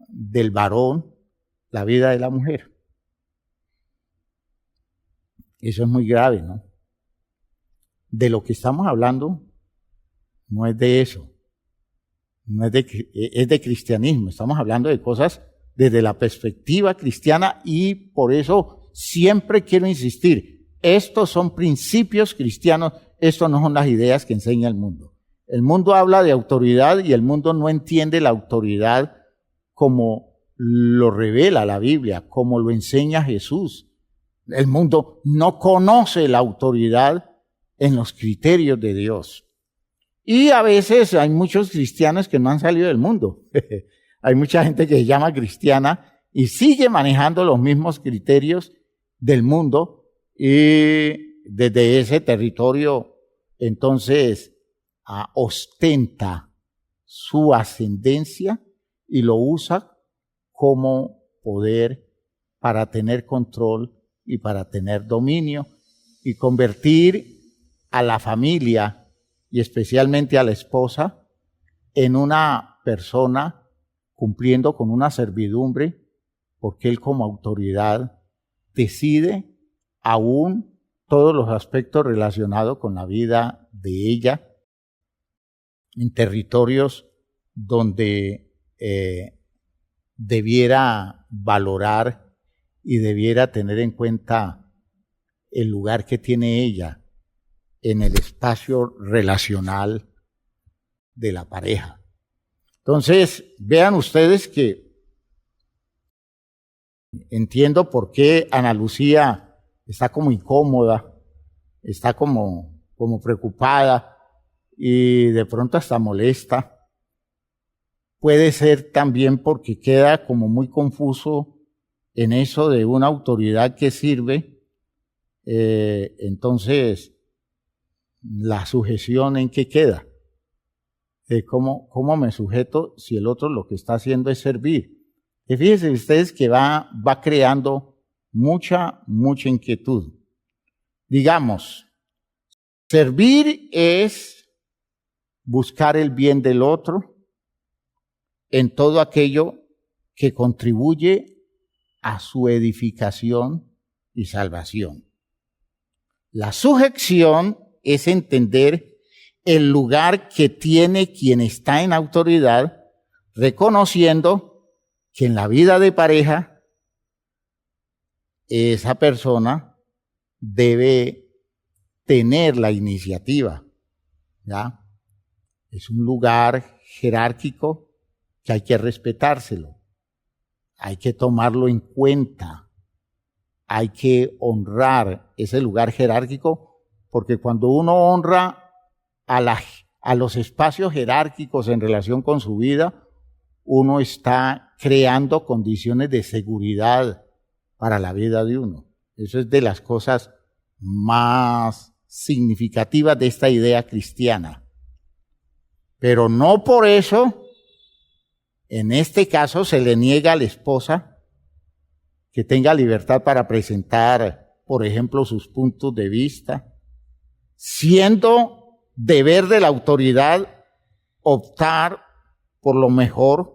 del varón la vida de la mujer. Eso es muy grave, ¿no? De lo que estamos hablando no es de eso, no es de cristianismo. Estamos hablando de cosas desde la perspectiva cristiana, y por eso siempre quiero insistir, estos son principios cristianos, estos no son las ideas que enseña el mundo. El mundo habla de autoridad y el mundo no entiende la autoridad como lo revela la Biblia, como lo enseña Jesús. El mundo no conoce la autoridad en los criterios de Dios. Y a veces hay muchos cristianos que no han salido del mundo. Hay mucha gente que se llama cristiana y sigue manejando los mismos criterios del mundo, y desde ese territorio entonces ostenta su ascendencia y lo usa como poder para tener control y para tener dominio y convertir a la familia y especialmente a la esposa en una persona cumpliendo con una servidumbre, porque él como autoridad decide aún todos los aspectos relacionados con la vida de ella en territorios donde debiera valorar y debiera tener en cuenta el lugar que tiene ella en el espacio relacional de la pareja. Entonces, vean ustedes que Entiendo por qué Ana Lucía está como incómoda, está como preocupada y de pronto hasta molesta. Puede ser también porque queda como muy confuso en eso de una autoridad que sirve. Entonces, la sujeción en qué queda. ¿Cómo me sujeto si el otro lo que está haciendo es servir? Y fíjense ustedes que va creando mucha inquietud. Digamos, servir es buscar el bien del otro en todo aquello que contribuye a su edificación y salvación. La sujeción es entender el lugar que tiene quien está en autoridad, reconociendo que en la vida de pareja esa persona debe tener la iniciativa, ¿ya? Es un lugar jerárquico que hay que respetárselo, hay que tomarlo en cuenta, hay que honrar ese lugar jerárquico, porque cuando uno honra a los espacios jerárquicos en relación con su vida, uno está creando condiciones de seguridad para la vida de uno. Eso es de las cosas más significativas de esta idea cristiana. Pero no por eso, en este caso, se le niega a la esposa que tenga libertad para presentar, por ejemplo, sus puntos de vista, siendo deber de la autoridad optar por lo mejor,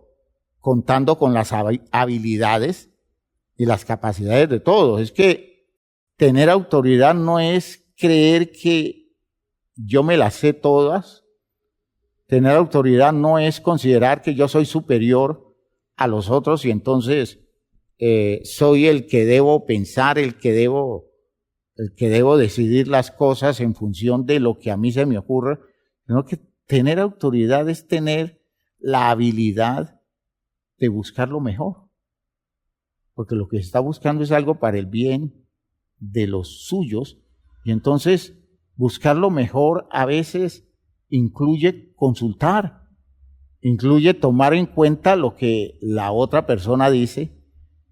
contando con las habilidades y las capacidades de todos. Es que tener autoridad no es creer que yo me las sé todas. Tener autoridad no es considerar que yo soy superior a los otros y entonces soy el que debo pensar, el que debo decidir las cosas en función de lo que a mí se me ocurre. Sino que tener autoridad es tener la habilidad de buscar lo mejor, porque lo que se está buscando es algo para el bien de los suyos, y entonces buscar lo mejor a veces incluye consultar, incluye tomar en cuenta lo que la otra persona dice,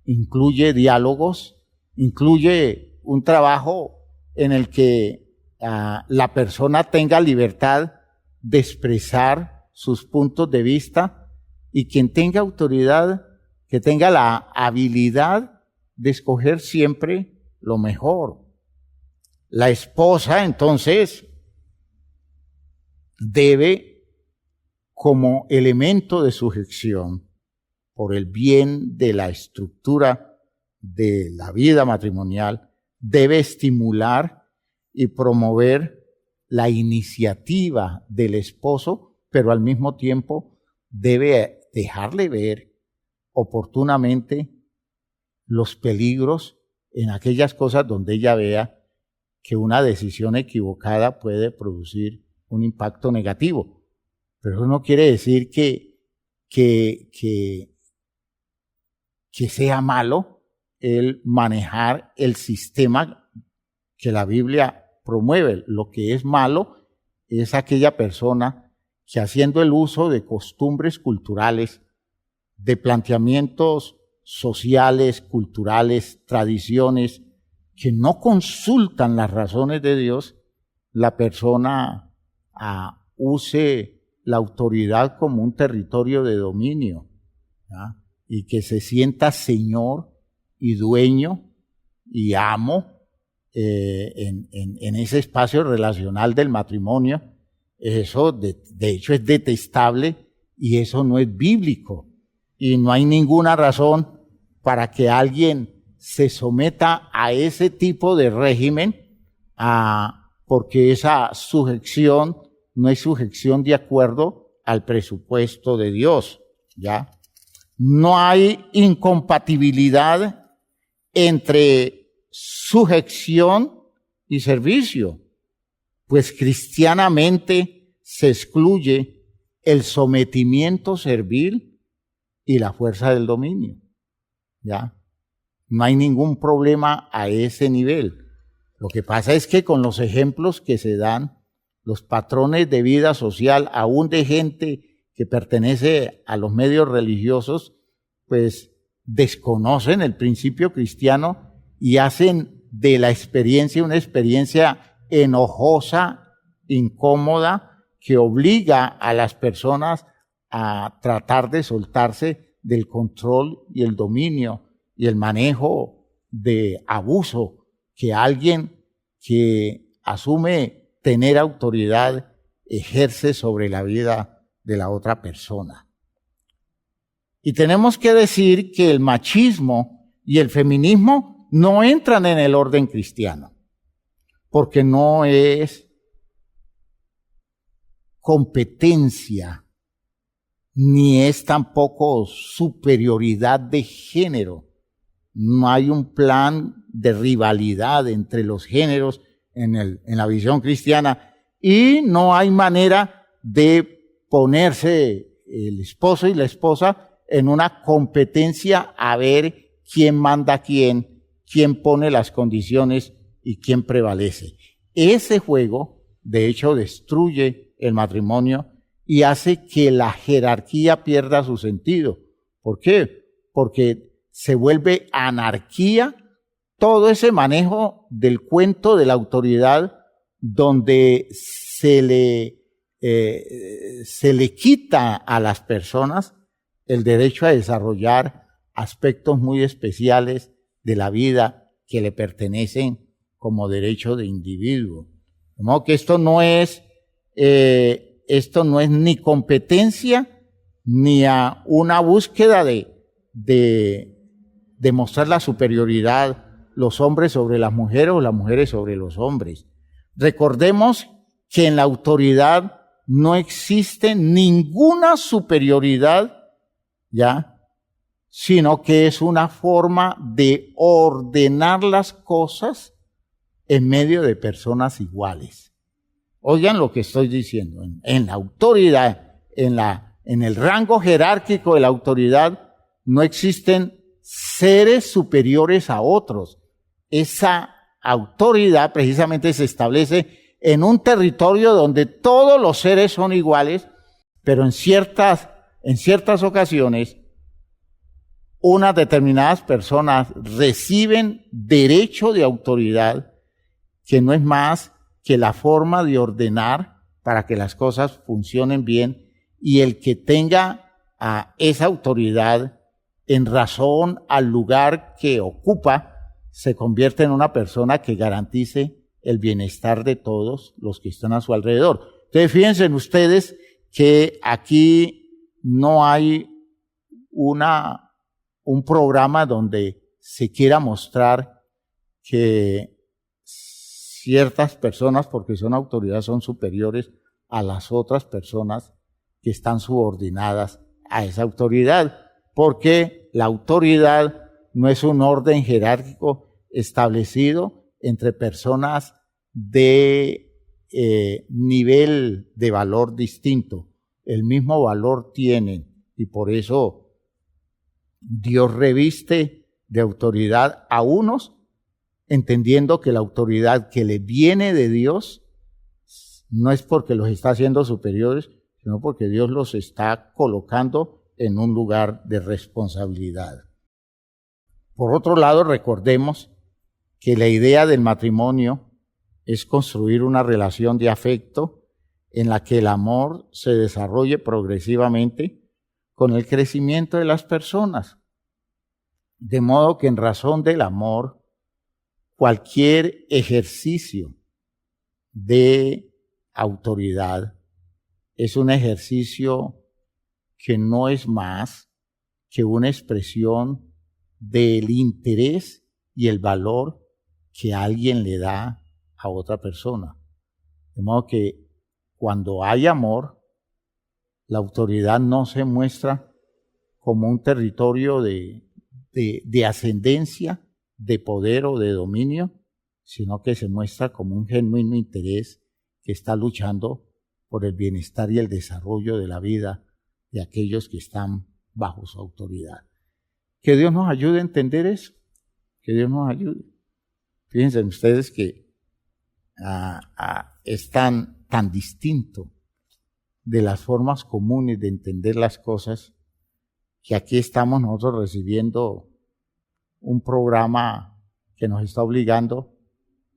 incluye diálogos, incluye un trabajo en el que la persona tenga libertad de expresar sus puntos de vista, y quien tenga autoridad, que tenga la habilidad de escoger siempre lo mejor. La esposa, entonces, debe, como elemento de sujeción, por el bien de la estructura de la vida matrimonial, debe estimular y promover la iniciativa del esposo, pero al mismo tiempo debe dejarle ver oportunamente los peligros en aquellas cosas donde ella vea que una decisión equivocada puede producir un impacto negativo. Pero eso no quiere decir que sea malo el manejar el sistema que la Biblia promueve. Lo que es malo es aquella persona que haciendo el uso de costumbres culturales, de planteamientos sociales, culturales, tradiciones, que no consultan las razones de Dios, la persona use la autoridad como un territorio de dominio, ¿ya? Y que se sienta señor y dueño y amo en ese espacio relacional del matrimonio. Eso de hecho es detestable y eso no es bíblico. Y no hay ninguna razón para que alguien se someta a ese tipo de régimen, porque esa sujeción no es sujeción de acuerdo al presupuesto de Dios, ¿ya? No hay incompatibilidad entre sujeción y servicio, pues cristianamente se excluye el sometimiento servil y la fuerza del dominio, ¿ya? No hay ningún problema a ese nivel. Lo que pasa es que con los ejemplos que se dan, los patrones de vida social, aún de gente que pertenece a los medios religiosos, pues desconocen el principio cristiano y hacen de la experiencia una experiencia enojosa, incómoda, que obliga a las personas a tratar de soltarse del control y el dominio y el manejo de abuso que alguien que asume tener autoridad ejerce sobre la vida de la otra persona. Y tenemos que decir que el machismo y el feminismo no entran en el orden cristiano, porque no es competencia, ni es tampoco superioridad de género. No hay un plan de rivalidad entre los géneros en la visión cristiana, y no hay manera de ponerse el esposo y la esposa en una competencia a ver quién manda a quién pone las condiciones y quién prevalece. Ese juego, de hecho, destruye el matrimonio y hace que la jerarquía pierda su sentido. ¿Por qué? Porque se vuelve anarquía todo ese manejo del cuento de la autoridad, donde se le quita a las personas el derecho a desarrollar aspectos muy especiales de la vida que le pertenecen como derecho de individuo. De modo que esto no es ni competencia ni a una búsqueda de demostrar la superioridad, los hombres sobre las mujeres o las mujeres sobre los hombres. Recordemos que en la autoridad no existe ninguna superioridad, ¿ya?, sino que es una forma de ordenar las cosas en medio de personas iguales. Oigan lo que estoy diciendo. En la autoridad, en el rango jerárquico de la autoridad, no existen seres superiores a otros. Esa autoridad precisamente se establece en un territorio donde todos los seres son iguales, pero en ciertas ocasiones unas determinadas personas reciben derecho de autoridad que no es más que la forma de ordenar para que las cosas funcionen bien, y el que tenga a esa autoridad en razón al lugar que ocupa se convierte en una persona que garantice el bienestar de todos los que están a su alrededor. Entonces, fíjense ustedes que aquí no hay un programa donde se quiera mostrar que ciertas personas, porque son autoridades, son superiores a las otras personas que están subordinadas a esa autoridad, porque la autoridad no es un orden jerárquico establecido entre personas de nivel de valor distinto. El mismo valor tienen, y por eso Dios reviste de autoridad a unos, entendiendo que la autoridad que le viene de Dios no es porque los está haciendo superiores, sino porque Dios los está colocando en un lugar de responsabilidad. Por otro lado, recordemos que la idea del matrimonio es construir una relación de afecto en la que el amor se desarrolle progresivamente con el crecimiento de las personas. De modo que en razón del amor, cualquier ejercicio de autoridad es un ejercicio que no es más que una expresión del interés y el valor que alguien le da a otra persona. De modo que cuando hay amor, la autoridad no se muestra como un territorio de ascendencia, de poder o de dominio, sino que se muestra como un genuino interés que está luchando por el bienestar y el desarrollo de la vida de aquellos que están bajo su autoridad. Que Dios nos ayude a entender eso. Que Dios nos ayude. Fíjense ustedes que es tan distinto de las formas comunes de entender las cosas, que aquí estamos nosotros recibiendo un programa que nos está obligando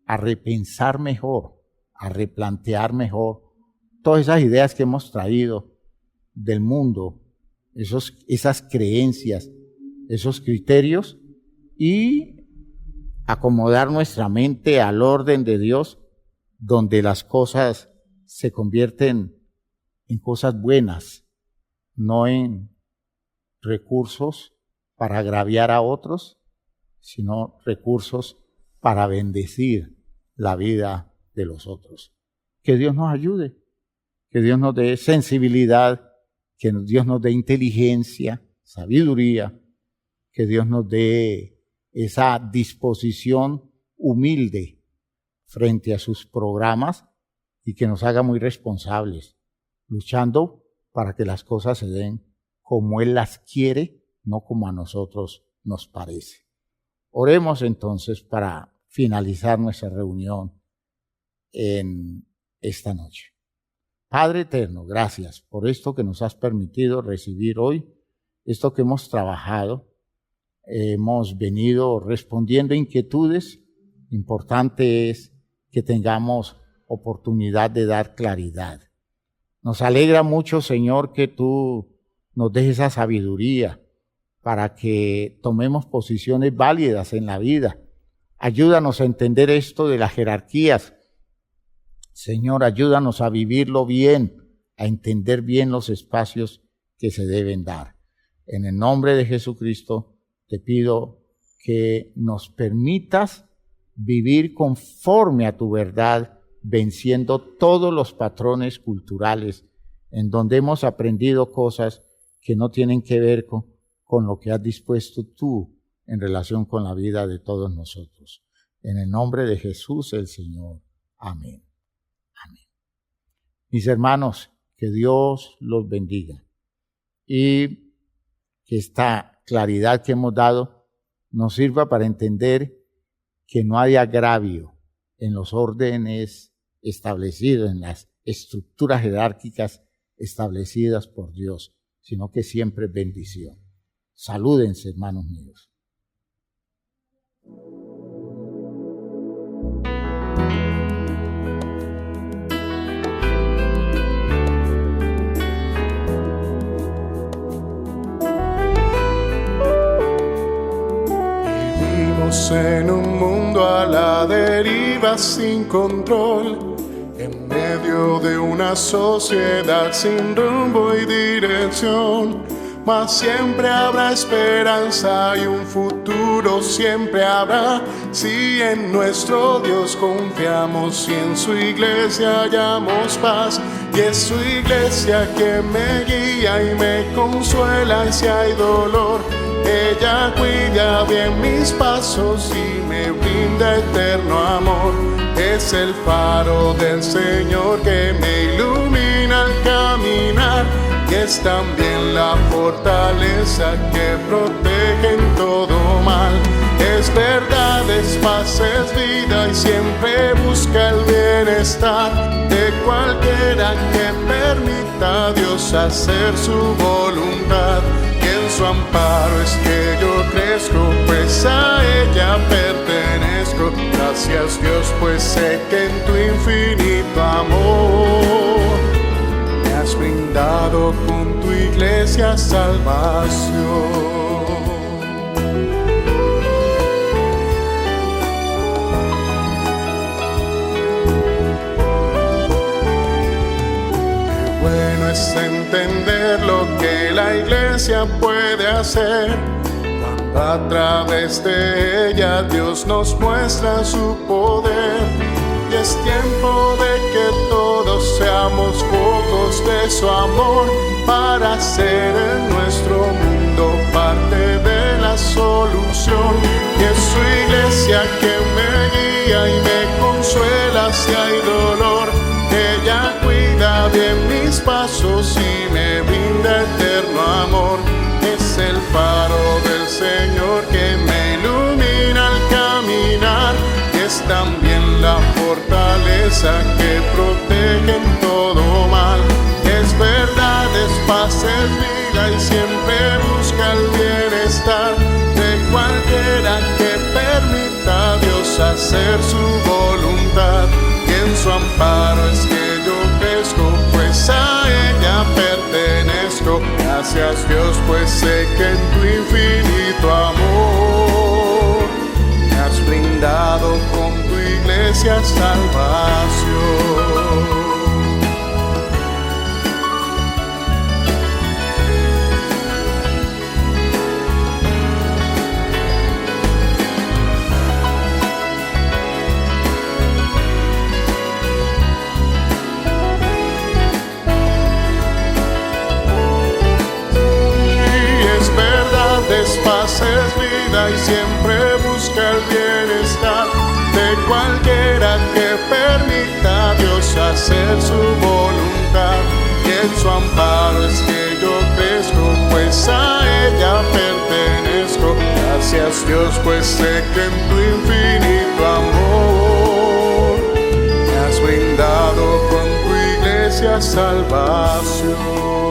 a repensar mejor, a replantear mejor todas esas ideas que hemos traído del mundo, esas creencias, esos criterios, y acomodar nuestra mente al orden de Dios, donde las cosas se convierten en cosas buenas, no en recursos para agraviar a otros, sino recursos para bendecir la vida de los otros. Que Dios nos ayude, que Dios nos dé sensibilidad, que Dios nos dé inteligencia, sabiduría, que Dios nos dé esa disposición humilde frente a sus programas y que nos haga muy responsables, luchando para que las cosas se den como Él las quiere, no como a nosotros nos parece. Oremos entonces para finalizar nuestra reunión en esta noche. Padre eterno, gracias por esto que nos has permitido recibir hoy, esto que hemos trabajado. Hemos venido respondiendo a inquietudes. Importante es que tengamos oportunidad de dar claridad. Nos alegra mucho, Señor, que tú nos dejes esa sabiduría para que tomemos posiciones válidas en la vida. Ayúdanos a entender esto de las jerarquías. Señor, ayúdanos a vivirlo bien, a entender bien los espacios que se deben dar. En el nombre de Jesucristo, te pido que nos permitas vivir conforme a tu verdad, venciendo todos los patrones culturales en donde hemos aprendido cosas que no tienen que ver con lo que has dispuesto tú en relación con la vida de todos nosotros. En el nombre de Jesús el Señor. Amén. Amén. Mis hermanos, que Dios los bendiga y que esta claridad que hemos dado nos sirva para entender que no hay agravio en los órdenes establecidos, en las estructuras jerárquicas establecidas por Dios, sino que siempre es bendición. Salúdense, hermanos míos. En un mundo a la deriva sin control, en medio de una sociedad sin rumbo y dirección, mas siempre habrá esperanza y un futuro siempre habrá, si en nuestro Dios confiamos y en su iglesia hallamos paz. Y es su iglesia que me guía y me consuela si hay dolor. Ella cuida bien mis pasos y me brinda eterno amor. Es el faro del Señor que me ilumina al caminar, y es también la fortaleza que protege en todo mal. Es verdad, es paz, es vida y siempre busca el bienestar de cualquiera que permita a Dios hacer su voluntad. En su amparo es que yo crezco, pues a ella pertenezco. Gracias Dios, pues sé que en tu infinito amor me has brindado con tu iglesia salvación. Bueno es entender lo que la iglesia puede hacer, cuando a través de ella Dios nos muestra su poder. Y es tiempo de que todos seamos focos de su amor, para ser en nuestro mundo parte de la solución. Y es su iglesia que me guía y me consuela si hay dolor. Ella cuida bien mis pasos y me brinda eterno amor. Es el faro del Señor que me ilumina al eres también la fortaleza que protege en todo mal. Es verdad, es paz, es vida y siempre busca el bienestar de cualquiera que permita a Dios hacer su voluntad. Y en su amparo es que yo crezco, pues a ella pertenezco. Gracias Dios, pues sé que en tu infinito amor me has brindado con tu iglesia salvación. Es paz, es vida y siempre busca el bienestar de cualquiera que permita a Dios hacer su voluntad. Y en su amparo es que yo crezco, pues a ella pertenezco. Gracias Dios, pues sé que en tu infinito amor me has brindado con tu iglesia salvación.